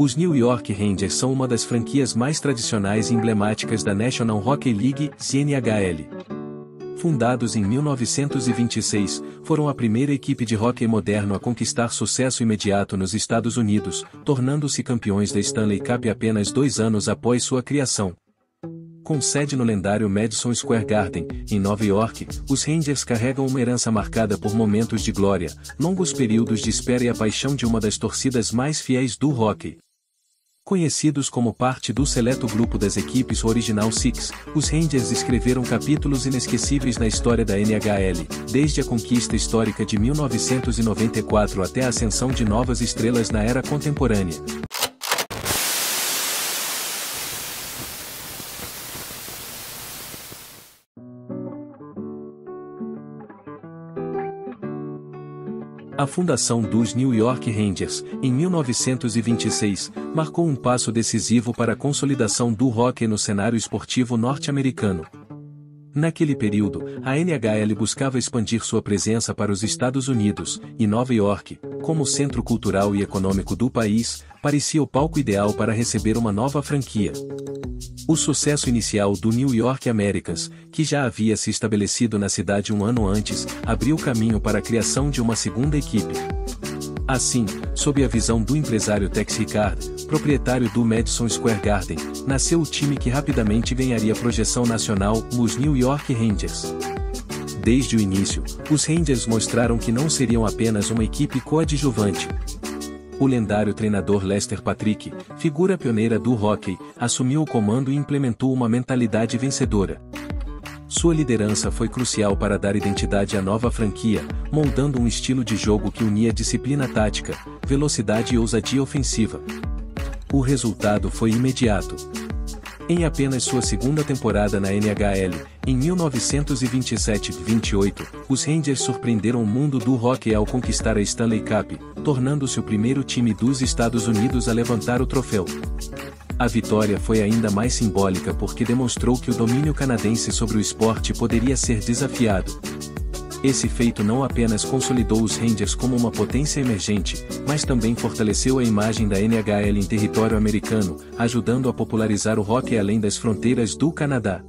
Os New York Rangers são uma das franquias mais tradicionais e emblemáticas da National Hockey League, NHL. Fundados em 1926, foram a primeira equipe de hóquei moderno a conquistar sucesso imediato nos Estados Unidos, tornando-se campeões da Stanley Cup apenas 2 anos após sua criação. Com sede no lendário Madison Square Garden, em Nova York, os Rangers carregam uma herança marcada por momentos de glória, longos períodos de espera e a paixão de uma das torcidas mais fiéis do hóquei. Conhecidos como parte do seleto grupo das equipes Original Six, os Rangers escreveram capítulos inesquecíveis na história da NHL, desde a conquista histórica de 1994 até a ascensão de novas estrelas na era contemporânea. A fundação dos New York Rangers, em 1926, marcou um passo decisivo para a consolidação do hóquei no cenário esportivo norte-americano. Naquele período, a NHL buscava expandir sua presença para os Estados Unidos, e Nova York, como centro cultural e econômico do país, parecia o palco ideal para receber uma nova franquia. O sucesso inicial do New York Americans, que já havia se estabelecido na cidade um ano antes, abriu caminho para a criação de uma segunda equipe. Assim, sob a visão do empresário Tex Rickard, proprietário do Madison Square Garden, nasceu o time que rapidamente ganharia projeção nacional, os New York Rangers. Desde o início, os Rangers mostraram que não seriam apenas uma equipe coadjuvante. O lendário treinador Lester Patrick, figura pioneira do hóquei, assumiu o comando e implementou uma mentalidade vencedora. Sua liderança foi crucial para dar identidade à nova franquia, moldando um estilo de jogo que unia disciplina tática, velocidade e ousadia ofensiva. O resultado foi imediato. Em apenas sua segunda temporada na NHL, em 1927-28, os Rangers surpreenderam o mundo do hóquei ao conquistar a Stanley Cup, tornando-se o primeiro time dos Estados Unidos a levantar o troféu. A vitória foi ainda mais simbólica porque demonstrou que o domínio canadense sobre o esporte poderia ser desafiado. Esse feito não apenas consolidou os Rangers como uma potência emergente, mas também fortaleceu a imagem da NHL em território americano, ajudando a popularizar o hóquei além das fronteiras do Canadá.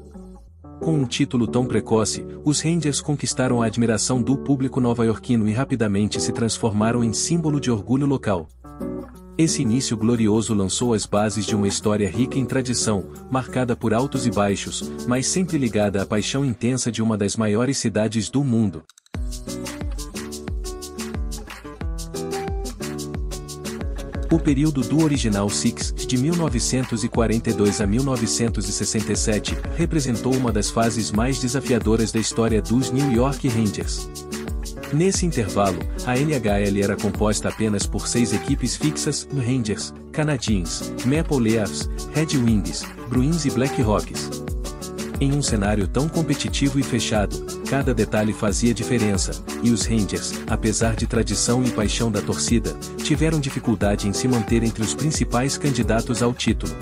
Com um título tão precoce, os Rangers conquistaram a admiração do público nova-iorquino e rapidamente se transformaram em símbolo de orgulho local. Esse início glorioso lançou as bases de uma história rica em tradição, marcada por altos e baixos, mas sempre ligada à paixão intensa de uma das maiores cidades do mundo. O período do Original Six, de 1942 a 1967, representou uma das fases mais desafiadoras da história dos New York Rangers. Nesse intervalo, a NHL era composta apenas por 6 equipes fixas: Rangers, Canadiens, Maple Leafs, Red Wings, Bruins e Blackhawks. Em um cenário tão competitivo e fechado, cada detalhe fazia diferença, e os Rangers, apesar de tradição e paixão da torcida, tiveram dificuldade em se manter entre os principais candidatos ao título.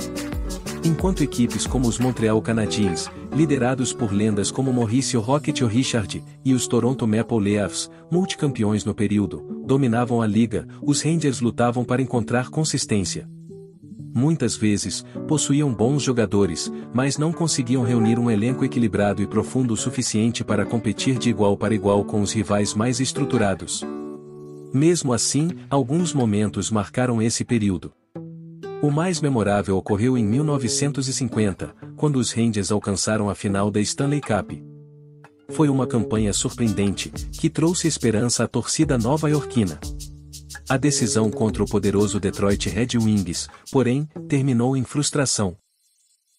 Enquanto equipes como os Montreal Canadiens, liderados por lendas como Mauricio Rocket Richard, e os Toronto Maple Leafs, multicampeões no período, dominavam a liga, os Rangers lutavam para encontrar consistência. Muitas vezes, possuíam bons jogadores, mas não conseguiam reunir um elenco equilibrado e profundo o suficiente para competir de igual para igual com os rivais mais estruturados. Mesmo assim, alguns momentos marcaram esse período. O mais memorável ocorreu em 1950, quando os Rangers alcançaram a final da Stanley Cup. Foi uma campanha surpreendente, que trouxe esperança à torcida nova-iorquina. A decisão contra o poderoso Detroit Red Wings, porém, terminou em frustração.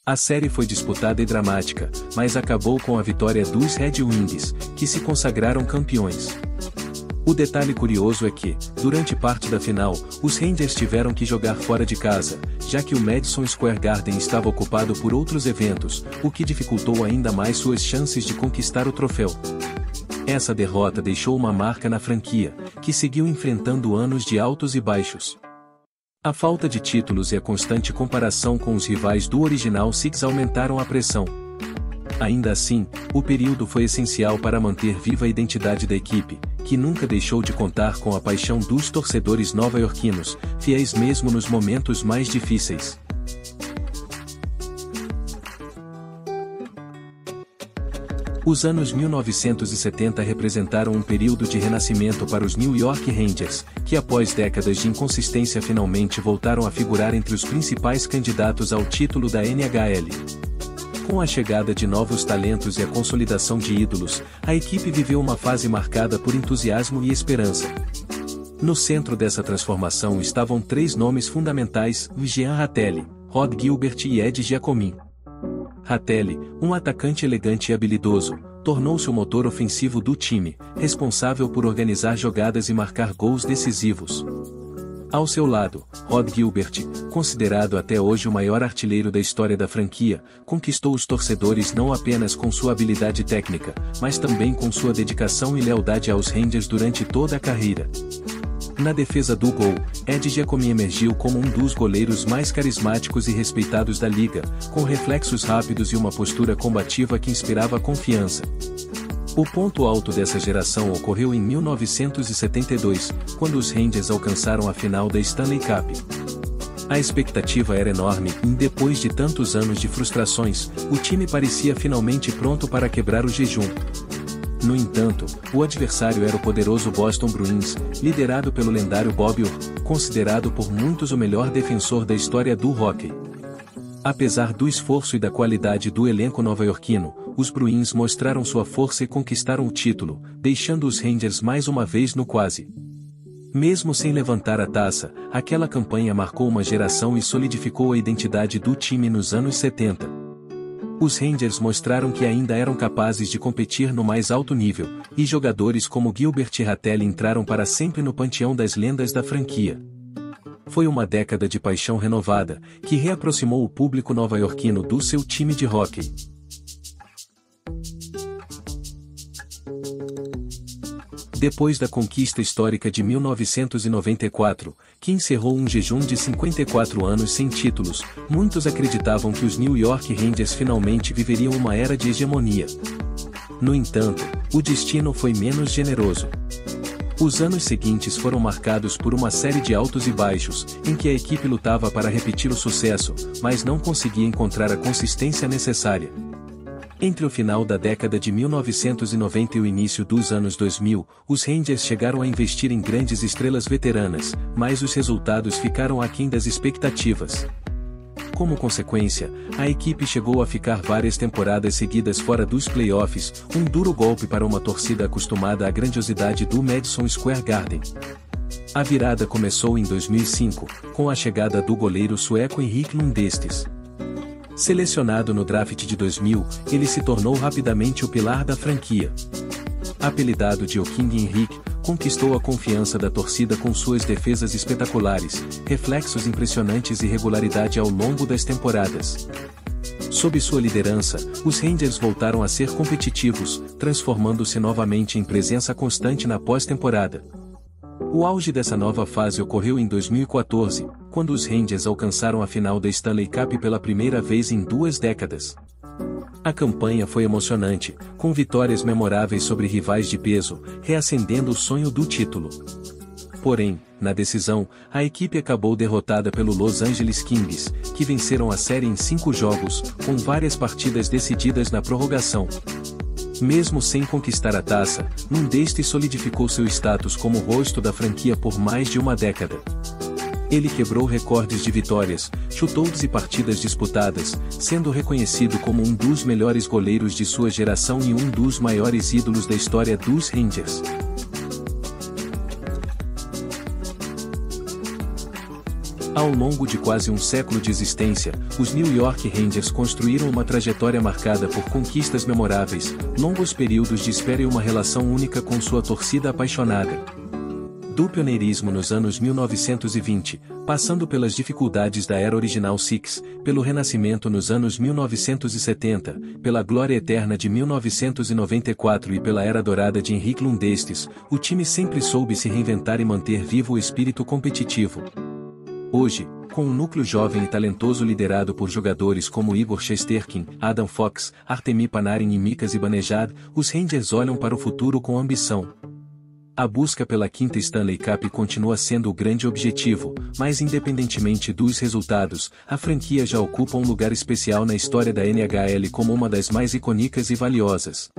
A série foi disputada e dramática, mas acabou com a vitória dos Red Wings, que se consagraram campeões. O detalhe curioso é que, durante parte da final, os Rangers tiveram que jogar fora de casa, já que o Madison Square Garden estava ocupado por outros eventos, o que dificultou ainda mais suas chances de conquistar o troféu. Essa derrota deixou uma marca na franquia, que seguiu enfrentando anos de altos e baixos. A falta de títulos e a constante comparação com os rivais do Original Six aumentaram a pressão. Ainda assim, o período foi essencial para manter viva a identidade da equipe, que nunca deixou de contar com a paixão dos torcedores nova-iorquinos, fiéis mesmo nos momentos mais difíceis. Os anos 1970 representaram um período de renascimento para os New York Rangers, que após décadas de inconsistência finalmente voltaram a figurar entre os principais candidatos ao título da NHL. Com a chegada de novos talentos e a consolidação de ídolos, a equipe viveu uma fase marcada por entusiasmo e esperança. No centro dessa transformação estavam três nomes fundamentais: Jean Ratelle, Rod Gilbert e Ed Giacomin. Ratelle, um atacante elegante e habilidoso, tornou-se o motor ofensivo do time, responsável por organizar jogadas e marcar gols decisivos. Ao seu lado, Rod Gilbert, considerado até hoje o maior artilheiro da história da franquia, conquistou os torcedores não apenas com sua habilidade técnica, mas também com sua dedicação e lealdade aos Rangers durante toda a carreira. Na defesa do gol, Ed Giacomin emergiu como um dos goleiros mais carismáticos e respeitados da liga, com reflexos rápidos e uma postura combativa que inspirava confiança. O ponto alto dessa geração ocorreu em 1972, quando os Rangers alcançaram a final da Stanley Cup. A expectativa era enorme e, depois de tantos anos de frustrações, o time parecia finalmente pronto para quebrar o jejum. No entanto, o adversário era o poderoso Boston Bruins, liderado pelo lendário Bobby Orr, considerado por muitos o melhor defensor da história do hóquei. Apesar do esforço e da qualidade do elenco nova-iorquino, os Bruins mostraram sua força e conquistaram o título, deixando os Rangers mais uma vez no quase. Mesmo sem levantar a taça, aquela campanha marcou uma geração e solidificou a identidade do time nos anos 70. Os Rangers mostraram que ainda eram capazes de competir no mais alto nível, e jogadores como Gilbert e Ratelle entraram para sempre no panteão das lendas da franquia. Foi uma década de paixão renovada, que reaproximou o público nova-iorquino do seu time de hóquei. Depois da conquista histórica de 1994, que encerrou um jejum de 54 anos sem títulos, muitos acreditavam que os New York Rangers finalmente viveriam uma era de hegemonia. No entanto, o destino foi menos generoso. Os anos seguintes foram marcados por uma série de altos e baixos, em que a equipe lutava para repetir o sucesso, mas não conseguia encontrar a consistência necessária. Entre o final da década de 1990 e o início dos anos 2000, os Rangers chegaram a investir em grandes estrelas veteranas, mas os resultados ficaram aquém das expectativas. Como consequência, a equipe chegou a ficar várias temporadas seguidas fora dos playoffs, um duro golpe para uma torcida acostumada à grandiosidade do Madison Square Garden. A virada começou em 2005, com a chegada do goleiro sueco Henrik Lundqvist. Selecionado no draft de 2000, ele se tornou rapidamente o pilar da franquia. Apelidado de O King Henrik, conquistou a confiança da torcida com suas defesas espetaculares, reflexos impressionantes e regularidade ao longo das temporadas. Sob sua liderança, os Rangers voltaram a ser competitivos, transformando-se novamente em presença constante na pós-temporada. O auge dessa nova fase ocorreu em 2014, quando os Rangers alcançaram a final da Stanley Cup pela primeira vez em 2 décadas. A campanha foi emocionante, com vitórias memoráveis sobre rivais de peso, reacendendo o sonho do título. Porém, na decisão, a equipe acabou derrotada pelo Los Angeles Kings, que venceram a série em 5 jogos, com várias partidas decididas na prorrogação. Mesmo sem conquistar a taça, Lundqvist solidificou seu status como rosto da franquia por mais de uma década. Ele quebrou recordes de vitórias, shutouts e partidas disputadas, sendo reconhecido como um dos melhores goleiros de sua geração e um dos maiores ídolos da história dos Rangers. Ao longo de quase um século de existência, os New York Rangers construíram uma trajetória marcada por conquistas memoráveis, longos períodos de espera e uma relação única com sua torcida apaixonada. Do pioneirismo nos anos 1920, passando pelas dificuldades da era original Six, pelo renascimento nos anos 1970, pela glória eterna de 1994 e pela era dourada de Henrik Lundqvist, o time sempre soube se reinventar e manter vivo o espírito competitivo. Hoje, Com um núcleo jovem e talentoso liderado por jogadores como Igor Shesterkin, Adam Fox, Artemi Panarin e Mika Zibanejad, os Rangers olham para o futuro com ambição. A busca pela quinta Stanley Cup continua sendo o grande objetivo, mas independentemente dos resultados, a franquia já ocupa um lugar especial na história da NHL como uma das mais icônicas e valiosas.